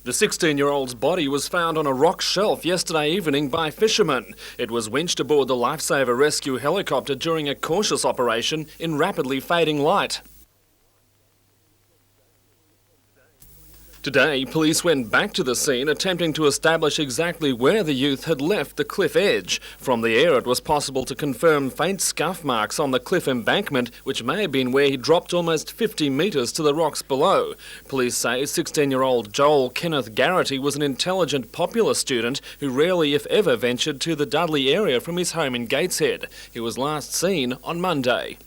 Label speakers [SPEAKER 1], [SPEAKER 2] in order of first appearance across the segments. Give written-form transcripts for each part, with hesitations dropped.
[SPEAKER 1] The 16-year-old's body was found on a rock shelf yesterday evening by fishermen. It was winched aboard the lifesaver rescue helicopter during a cautious operation in rapidly fading light. Today, police went back to the scene attempting to establish exactly where the youth had left the cliff edge. From the air, it was possible to confirm faint scuff marks on the cliff embankment, which may have been where he dropped almost 50 metres to the rocks below. Police say 16-year-old Joel Kenneth Garrity was an intelligent, popular student who rarely, if ever, ventured to the Dudley area from his home in Gateshead. He was last seen on Monday.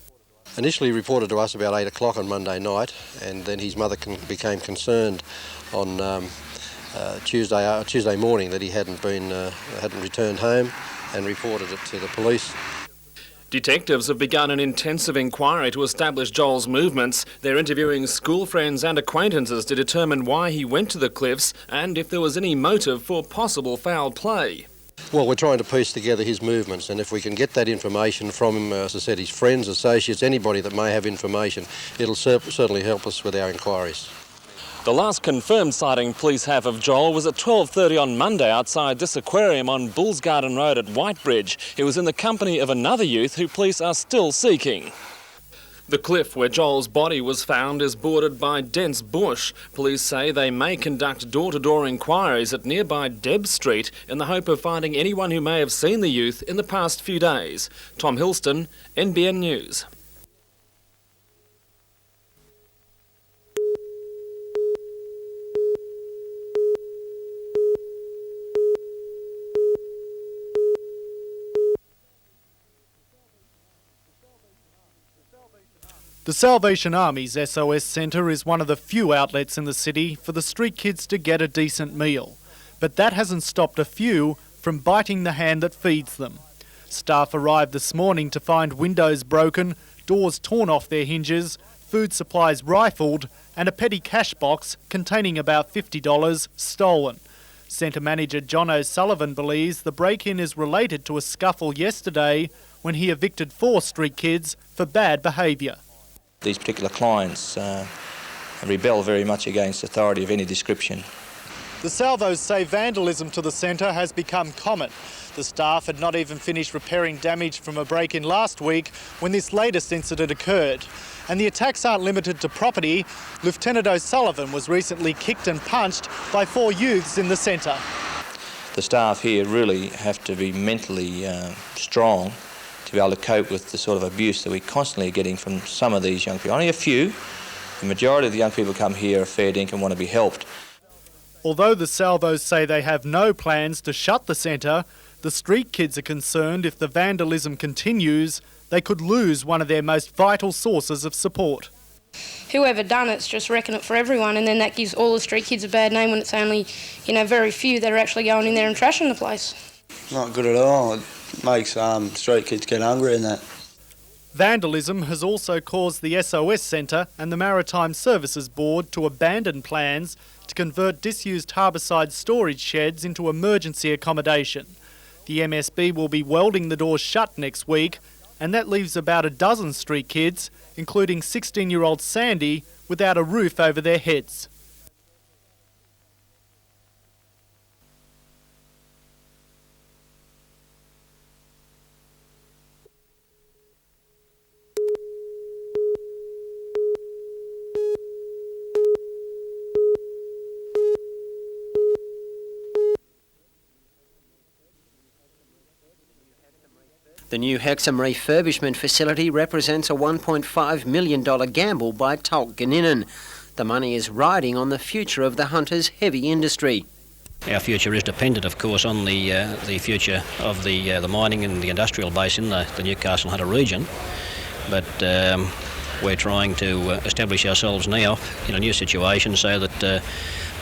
[SPEAKER 2] Initially reported to us about 8 o'clock on Monday night, and then his mother became concerned on Tuesday morning that he hadn't returned home, and reported it to the police.
[SPEAKER 1] Detectives have begun an intensive inquiry to establish Joel's movements. They're interviewing school friends and acquaintances to determine why he went to the cliffs and if there was any motive for possible foul play.
[SPEAKER 2] Well, we're trying to piece together his movements, and if we can get that information from him, as I said, his friends, associates, anybody that may have information, it'll certainly help us with our inquiries.
[SPEAKER 1] The last confirmed sighting police have of Joel was at 12:30 on Monday outside this aquarium on Bulls Garden Road at Whitebridge. He was in the company of another youth who police are still seeking. The cliff where Joel's body was found is bordered by dense bush. Police say they may conduct door-to-door inquiries at nearby Deb Street in the hope of finding anyone who may have seen the youth in the past few days. Tom Hilston, NBN News.
[SPEAKER 3] The Salvation Army's SOS Centre is one of the few outlets in the city for the street kids to get a decent meal. But that hasn't stopped a few from biting the hand that feeds them. Staff arrived this morning to find windows broken, doors torn off their hinges, food supplies rifled and a petty cash box containing about $50 stolen. Centre manager John O'Sullivan believes the break-in is related to a scuffle yesterday when he evicted 4 street kids for bad behaviour.
[SPEAKER 4] These particular clients rebel very much against authority of any description.
[SPEAKER 3] The salvos say vandalism to the centre has become common. The staff had not even finished repairing damage from a break-in last week when this latest incident occurred. And the attacks aren't limited to property. Lieutenant O'Sullivan was recently kicked and punched by 4 youths in the centre.
[SPEAKER 4] The staff here really have to be mentally strong to be able to cope with the sort of abuse that we constantly are getting from some of these young people. Only a few. The majority of the young people come here are fair dinkum and want to be helped.
[SPEAKER 3] Although the salvos say they have no plans to shut the centre, the street kids are concerned if the vandalism continues, they could lose one of their most vital sources of support.
[SPEAKER 5] Whoever done it's just wrecking it for everyone, and then that gives all the street kids a bad name when it's only, very few that are actually going in there and trashing the place.
[SPEAKER 6] Not good at all. It makes street kids get hungry and that.
[SPEAKER 3] Vandalism has also caused the SOS Centre and the Maritime Services Board to abandon plans to convert disused harbourside storage sheds into emergency accommodation. The MSB will be welding the doors shut next week, and that leaves about a dozen street kids, including 16-year-old Sandy, without a roof over their heads.
[SPEAKER 7] The new Hexham refurbishment facility represents a $1.5 million gamble by Tolkieninen. The money is riding on the future of the Hunters heavy industry.
[SPEAKER 8] Our future is dependent, of course, on the future of the mining and the industrial base in the Newcastle Hunter region. But we're trying to establish ourselves now in a new situation so that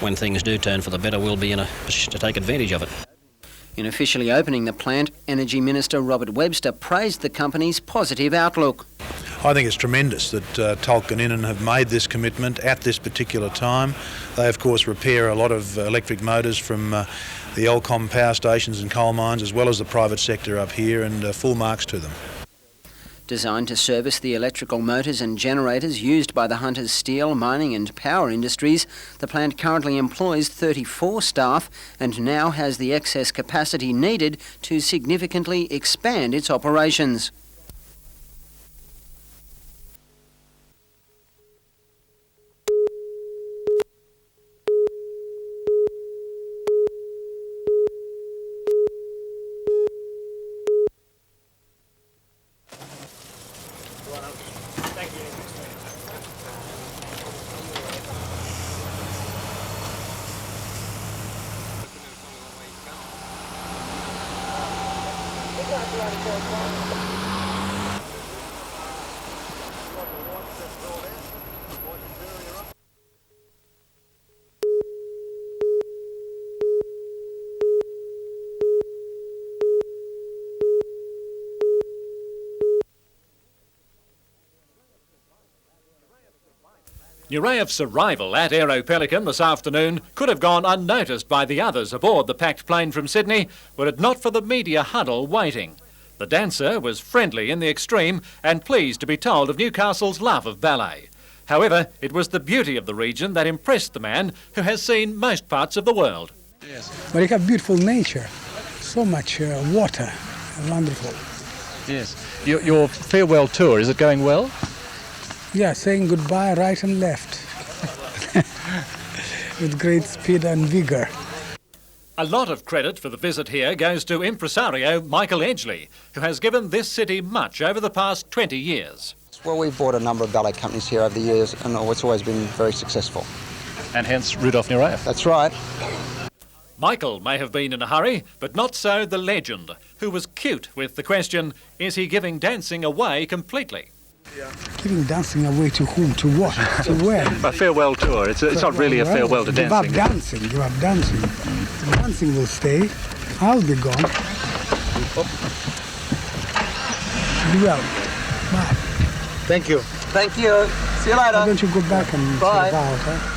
[SPEAKER 8] when things do turn for the better, we'll be in a position to take advantage of it.
[SPEAKER 7] In officially opening the plant, Energy Minister Robert Webster praised the company's positive outlook.
[SPEAKER 9] I think it's tremendous that Tolkieninen have made this commitment at this particular time. They, of course, repair a lot of electric motors from the Elcom power stations and coal mines, as well as the private sector up here, and full marks to them.
[SPEAKER 7] Designed to service the electrical motors and generators used by the Hunter's steel, mining and power industries, the plant currently employs 34 staff and now has the excess capacity needed to significantly expand its operations.
[SPEAKER 10] Nurayev's arrival at Aero Pelican this afternoon could have gone unnoticed by the others aboard the packed plane from Sydney were it not for the media huddle waiting. The dancer was friendly in the extreme and pleased to be told of Newcastle's love of ballet. However, it was the beauty of the region that impressed the man who has seen most parts of the world.
[SPEAKER 11] Yes. But you have beautiful nature, so much water, wonderful.
[SPEAKER 10] Yes. Your farewell tour, is it going well?
[SPEAKER 11] Yeah, saying goodbye right and left with great speed and vigour.
[SPEAKER 10] A lot of credit for the visit here goes to impresario Michael Edgley, who has given this city much over the past 20 years.
[SPEAKER 12] Well, we've bought a number of ballet companies here over the years and it's always been very successful.
[SPEAKER 10] And hence Rudolf Nureyev.
[SPEAKER 12] That's right.
[SPEAKER 10] Michael may have been in a hurry, but not so the legend, who was cute with the question, is he giving dancing away completely?
[SPEAKER 11] Giving dancing away to whom? To what? To where?
[SPEAKER 10] A farewell tour. It's not really a farewell to dancing.
[SPEAKER 11] You have dancing. You have dancing. Dancing will stay. I'll be gone. Be well. Bye.
[SPEAKER 12] Thank you. Thank you. See you later.
[SPEAKER 11] Why don't you go back and
[SPEAKER 12] Bye.
[SPEAKER 11] sit out, huh?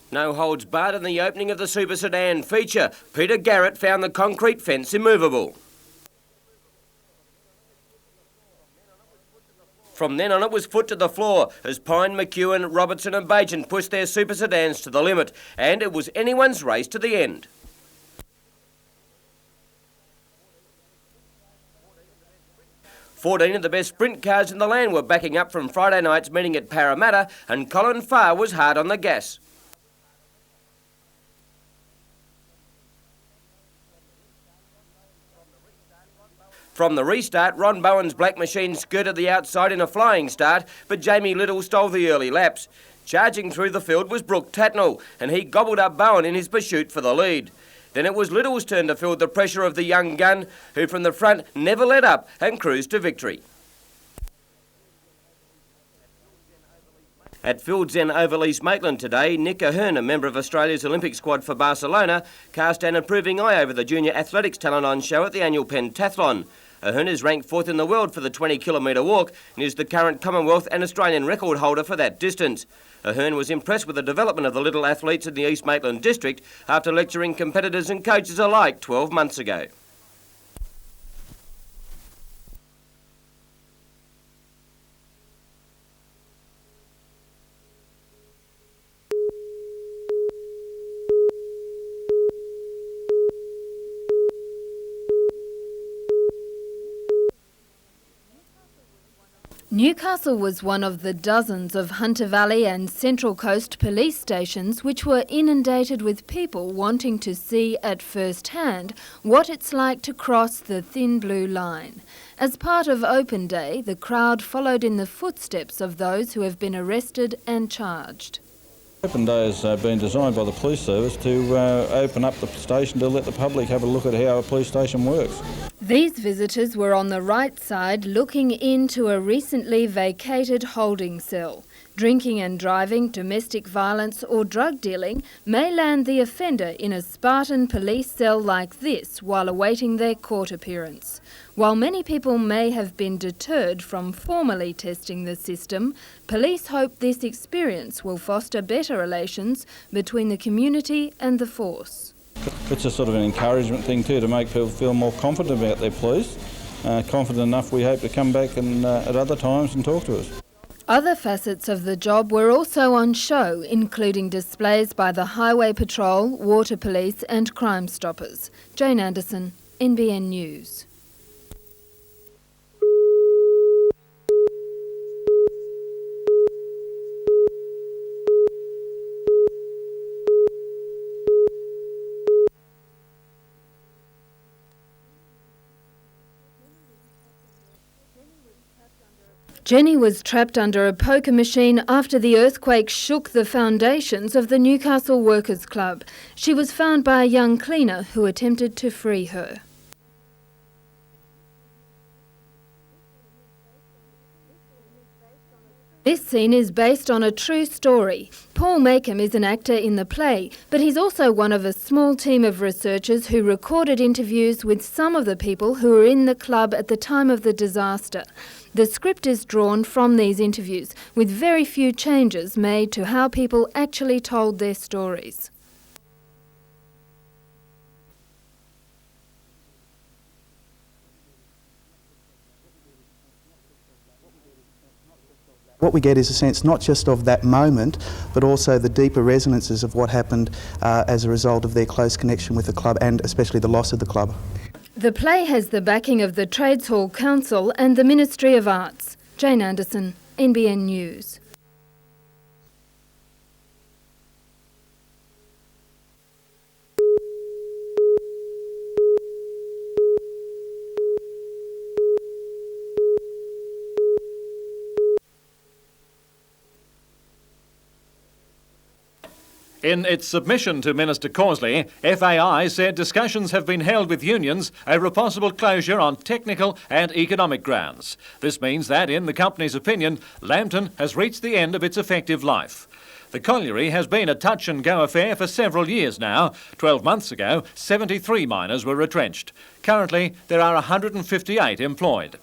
[SPEAKER 13] No holds barred in the opening of the Super Sedan feature. Peter Garrett found the concrete fence immovable. From then on it was foot to the floor as Pine, McEwen, Robertson and Bajan pushed their Super Sedans to the limit, and it was anyone's race to the end. "14 of the best sprint cars in the land were backing up from Friday night's meeting at Parramatta, and Colin Farr was hard on the gas. From the restart, Ron Bowen's black machine skirted the outside in a flying start, but Jamie Little stole the early laps. Charging through the field was Brooke Tatnall, and he gobbled up Bowen in his pursuit for the lead. Then it was Little's turn to feel the pressure of the young gun, who from the front never let up and cruised to victory. At Fields End Oval East Maitland today, Nick Ahern, a member of Australia's Olympic squad for Barcelona, cast an approving eye over the junior athletics talent on show at the annual pentathlon. Ahern is ranked 4th in the world for the 20-kilometre walk and is the current Commonwealth and Australian record holder for that distance. Ahern was impressed with the development of the little athletes in the East Maitland district after lecturing competitors and coaches alike 12 months ago.
[SPEAKER 14] Newcastle was one of the dozens of Hunter Valley and Central Coast police stations which were inundated with people wanting to see at first hand what it's like to cross the thin blue line. As part of Open Day, the crowd followed in the footsteps of those who have been arrested and charged.
[SPEAKER 15] Open Day has been designed by the police service to open up the station to let the public have a look at how a police station works.
[SPEAKER 14] These visitors were on the right side looking into a recently vacated holding cell. Drinking and driving, domestic violence or drug dealing may land the offender in a Spartan police cell like this while awaiting their court appearance. While many people may have been deterred from formally testing the system, police hope this experience will foster better relations between the community and the force.
[SPEAKER 15] It's a sort of an encouragement thing too, to make people feel more confident about their police. Confident enough, we hope, to come back and at other times and talk to us.
[SPEAKER 14] Other facets of the job were also on show, including displays by the Highway Patrol, Water Police and Crime Stoppers. Jane Anderson, NBN News. Jenny was trapped under a poker machine after the earthquake shook the foundations of the Newcastle Workers' Club. She was found by a young cleaner who attempted to free her. This scene is based on a true story. Paul Makem is an actor in the play, but he's also one of a small team of researchers who recorded interviews with some of the people who were in the club at the time of the disaster. The script is drawn from these interviews, with very few changes made to how people actually told their stories.
[SPEAKER 16] What we get is a sense not just of that moment, but also the deeper resonances of what happened as a result of their close connection with the club and especially the loss of the club.
[SPEAKER 14] The play has the backing of the Trades Hall Council and the Ministry of Arts. Jane Anderson, NBN News.
[SPEAKER 10] In its submission to Minister Causley, FAI said discussions have been held with unions over a possible closure on technical and economic grounds. This means that, in the company's opinion, Lambton has reached the end of its effective life. The colliery has been a touch-and-go affair for several years now. 12 months ago, 73 miners were retrenched. Currently, there are 158 employed.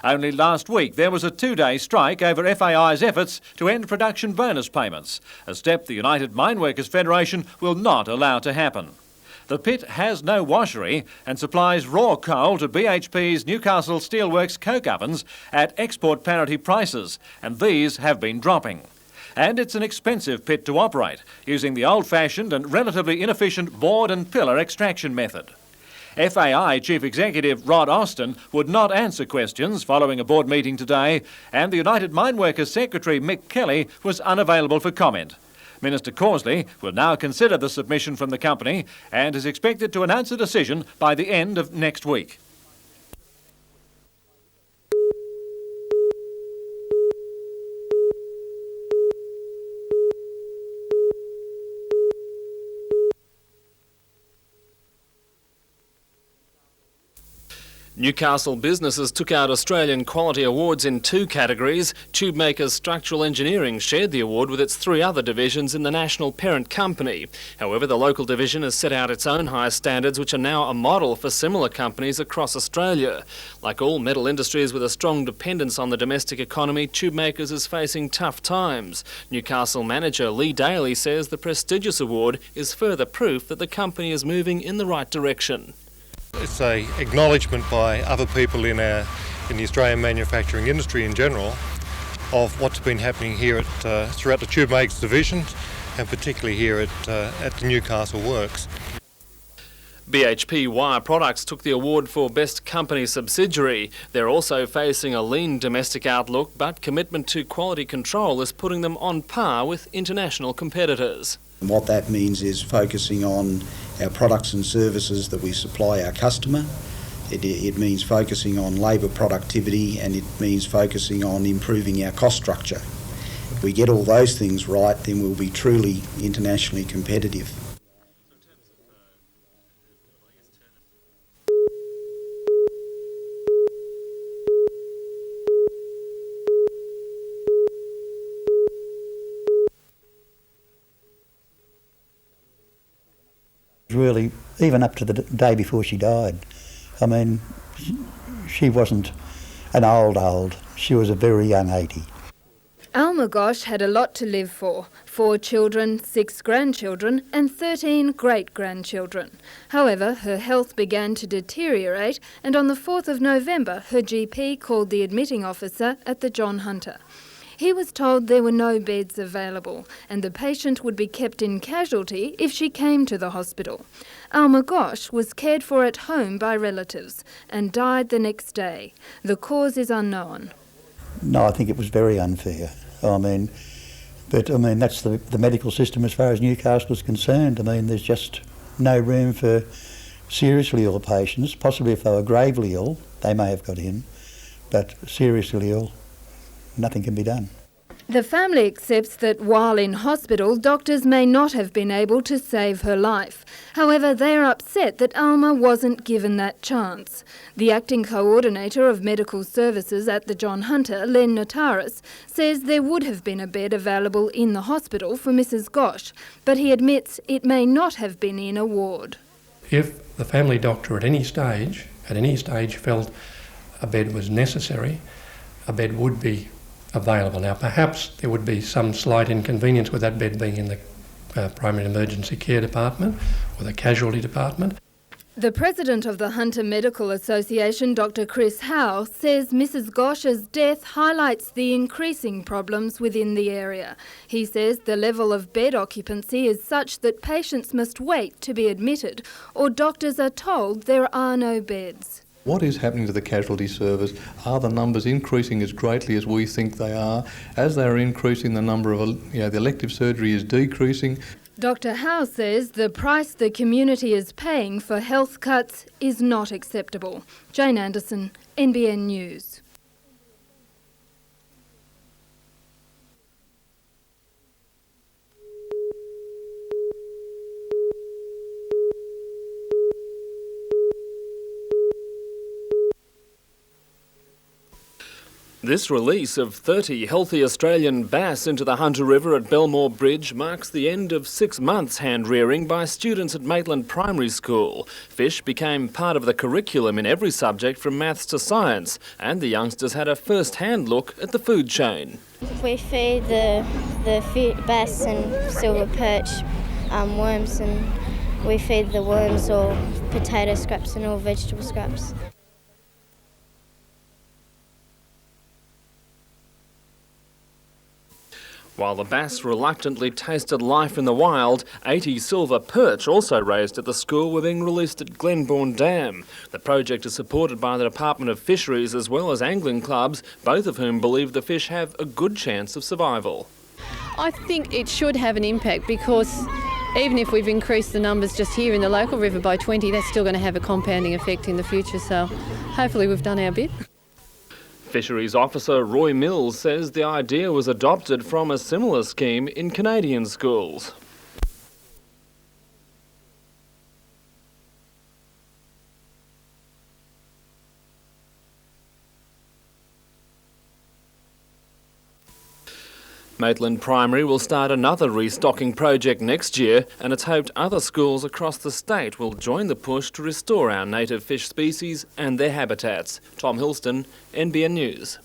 [SPEAKER 10] Only last week there was a 2-day strike over FAI's efforts to end production bonus payments, a step the United Mine Workers Federation will not allow to happen. The pit has no washery and supplies raw coal to BHP's Newcastle Steelworks coke ovens at export parity prices, and these have been dropping. And it's an expensive pit to operate, using the old-fashioned and relatively inefficient board and pillar extraction method. FAI Chief Executive Rod Austin would not answer questions following a board meeting today, and the United Mine Workers Secretary Mick Kelly was unavailable for comment. Minister Causley will now consider the submission from the company and is expected to announce a decision by the end of next week.
[SPEAKER 1] Newcastle businesses took out Australian Quality Awards in 2 categories. Tube makers Structural Engineering shared the award with its 3 other divisions in the national parent company. However, the local division has set out its own high standards, which are now a model for similar companies across Australia. Like all metal industries with a strong dependence on the domestic economy, Tube makers is facing tough times. Newcastle manager Lee Daly says the prestigious award is further proof that the company is moving in the right direction.
[SPEAKER 17] It's an acknowledgement by other people in the Australian manufacturing industry in general of what's been happening here throughout the tube makers division, and particularly here at the Newcastle Works.
[SPEAKER 1] BHP Wire Products took the award for Best Company Subsidiary. They're also facing a lean domestic outlook, but commitment to quality control is putting them on par with international competitors.
[SPEAKER 18] And what that means is focusing on our products and services that we supply our customer. It means focusing on labour productivity, and it means focusing on improving our cost structure. If we get all those things right, then we'll be truly internationally competitive.
[SPEAKER 19] really, even up to the day before she died. I mean, she wasn't an old. She was a very young 80.
[SPEAKER 14] Alma Gosh had a lot to live for. 4 children, 6 grandchildren and 13 great-grandchildren. However, her health began to deteriorate and on the 4th of November her GP called the admitting officer at the John Hunter. He was told there were no beds available and the patient would be kept in casualty if she came to the hospital. Alma Gosh was cared for at home by relatives and died the next day. The cause is unknown.
[SPEAKER 19] No, I think it was very unfair. But that's the medical system as far as Newcastle is concerned. There's just no room for seriously ill patients. Possibly if they were gravely ill, they may have got in, but seriously ill, nothing can be done.
[SPEAKER 14] The family accepts that while in hospital, doctors may not have been able to save her life. However, they are upset that Alma wasn't given that chance. The acting coordinator of medical services at the John Hunter, Len Notaris, says there would have been a bed available in the hospital for Mrs. Gosh, but he admits it may not have been in a ward.
[SPEAKER 20] If the family doctor at any stage felt a bed was necessary, a bed would be available. Now, perhaps there would be some slight inconvenience with that bed being in the primary emergency care department or the casualty department.
[SPEAKER 14] The president of the Hunter Medical Association, Dr. Chris Howe, says Mrs. Gosh's death highlights the increasing problems within the area. He says the level of bed occupancy is such that patients must wait to be admitted, or doctors are told there are no beds.
[SPEAKER 21] What is happening to the casualty service? Are the numbers increasing as greatly as we think they are? As they are increasing, the number of the elective surgery is decreasing.
[SPEAKER 14] Dr. Howe says the price the community is paying for health cuts is not acceptable. Jane Anderson, NBN News.
[SPEAKER 1] This release of 30 healthy Australian bass into the Hunter River at Belmore Bridge marks the end of 6 months hand-rearing by students at Maitland Primary School. Fish became part of the curriculum in every subject from maths to science, and the youngsters had a first-hand look at the food chain.
[SPEAKER 22] We feed the bass and silver perch worms, and we feed the worms all potato scraps and all vegetable scraps.
[SPEAKER 1] While the bass reluctantly tasted life in the wild, 80 silver perch also raised at the school were being released at Glenbourne Dam. The project is supported by the Department of Fisheries as well as angling clubs, both of whom believe the fish have a good chance of survival.
[SPEAKER 23] I think it should have an impact because even if we've increased the numbers just here in the local river by 20, that's still going to have a compounding effect in the future, so hopefully we've done our bit.
[SPEAKER 1] Fisheries officer Roy Mills says the idea was adopted from a similar scheme in Canadian schools. Maitland Primary will start another restocking project next year, and it's hoped other schools across the state will join the push to restore our native fish species and their habitats. Tom Hilston, NBN News.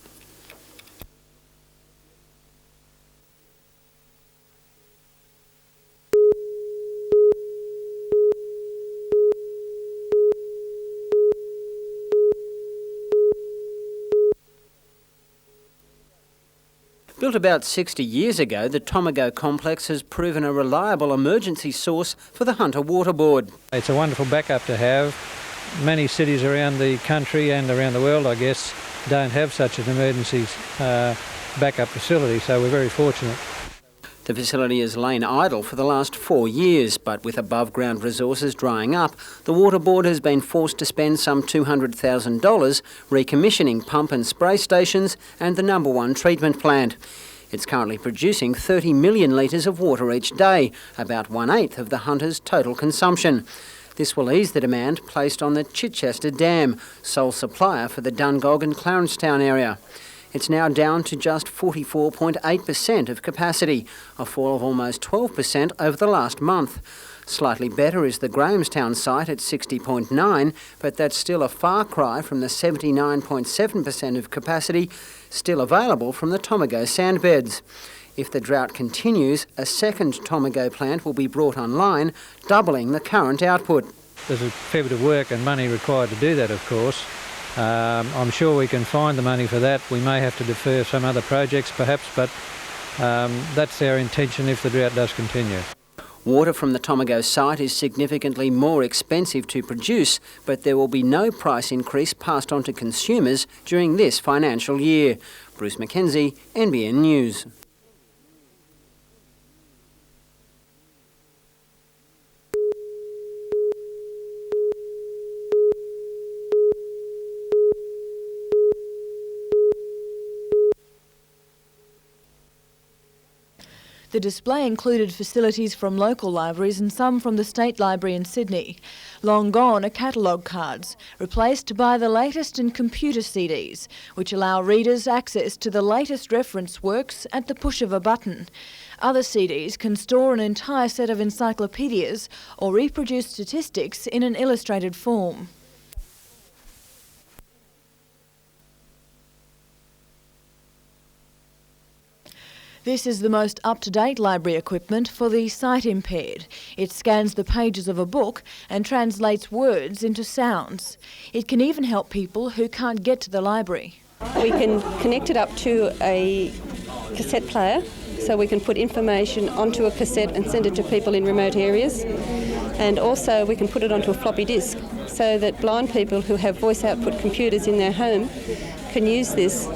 [SPEAKER 7] Built about 60 years ago, the Tomago complex has proven a reliable emergency source for the Hunter Water Board.
[SPEAKER 24] It's a wonderful backup to have. Many cities around the country and around the world, I guess, don't have such an emergency backup facility, so we're very fortunate.
[SPEAKER 7] The facility has lain idle for the last 4 years, but with above-ground resources drying up, the Water Board has been forced to spend some $200,000 recommissioning pump and spray stations and the No. 1 treatment plant. It's currently producing 30 million litres of water each day, about 1/8 of the Hunter's total consumption. This will ease the demand placed on the Chichester Dam, sole supplier for the Dungog and Clarencetown area. It's now down to just 44.8% of capacity, a fall of almost 12% over the last month. Slightly better is the Grahamstown site at 60.9, but that's still a far cry from the 79.7% of capacity still available from the Tomago sandbeds. If the drought continues, a second Tomago plant will be brought online, doubling the current output.
[SPEAKER 24] There's a fair bit of work and money required to do that, of course. I'm sure we can find the money for that. We may have to defer some other projects perhaps, but that's our intention if the drought does continue.
[SPEAKER 7] Water from the Tomago site is significantly more expensive to produce, but there will be no price increase passed on to consumers during this financial year. Bruce McKenzie, NBN News.
[SPEAKER 2] The display included facilities from local libraries and some from the State Library in Sydney. Long gone are catalogue cards, replaced by the latest in computer CDs, which allow readers access to the latest reference works at the push of a button. Other CDs can store an entire set of encyclopedias or reproduce statistics in an illustrated form. This is the most up-to-date library equipment for the sight-impaired. It scans the pages of a book and translates words into sounds. It can even help people who can't get to the library.
[SPEAKER 4] We can connect it up to a cassette player, so we can put information onto a cassette and send it to people in remote areas. And also we can put it onto a floppy disk, so that blind people who have voice output computers in their home can use this.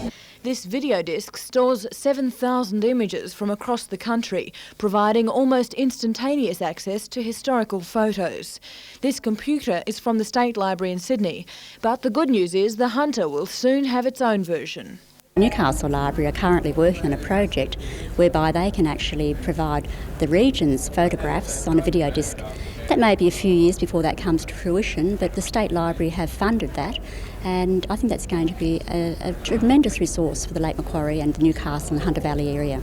[SPEAKER 2] This video disc stores 7,000 images from across the country, providing almost instantaneous access to historical photos. This computer is from the State Library in Sydney, but the good news is the Hunter will soon have its own version.
[SPEAKER 5] Newcastle Library are currently working on a project whereby they can actually provide the region's photographs on a video disc. That may be a few years before that comes to fruition, but the State Library have funded that, and I think that's going to be a tremendous resource for the Lake Macquarie and the Newcastle and Hunter Valley area.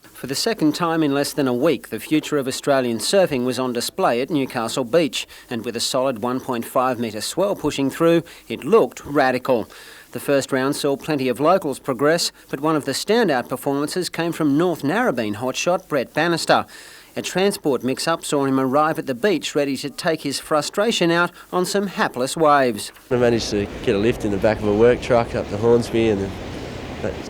[SPEAKER 7] For the second time in less than a week, the future of Australian surfing was on display at Newcastle Beach, and with a solid 1.5 metre swell pushing through, it looked radical. The first round saw plenty of locals progress, but one of the standout performances came from North Narrabeen hotshot Brett Bannister. A transport mix-up saw him arrive at the beach ready to take his frustration out on some hapless waves.
[SPEAKER 6] I managed to get a lift in the back of a work truck up to Hornsby and then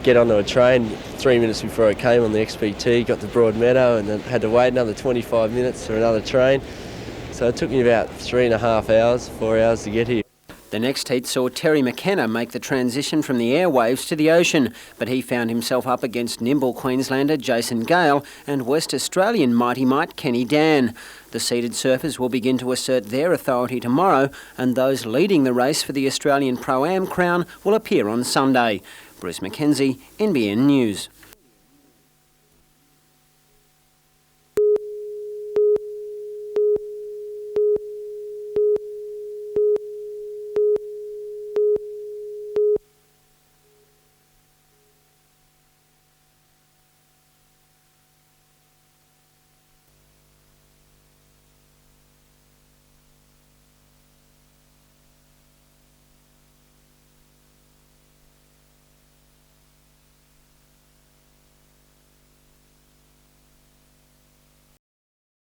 [SPEAKER 6] get onto a train 3 minutes before it came on the XPT, got to Broadmeadow and then had to wait another 25 minutes for another train. So it took me about 3.5 hours, 4 hours to get here.
[SPEAKER 7] The next heat saw Terry McKenna make the transition from the airwaves to the ocean, but he found himself up against nimble Queenslander Jason Gale and West Australian mighty mite Kenny Dan. The seeded surfers will begin to assert their authority tomorrow, and those leading the race for the Australian Pro-Am crown will appear on Sunday. Bruce McKenzie, NBN News.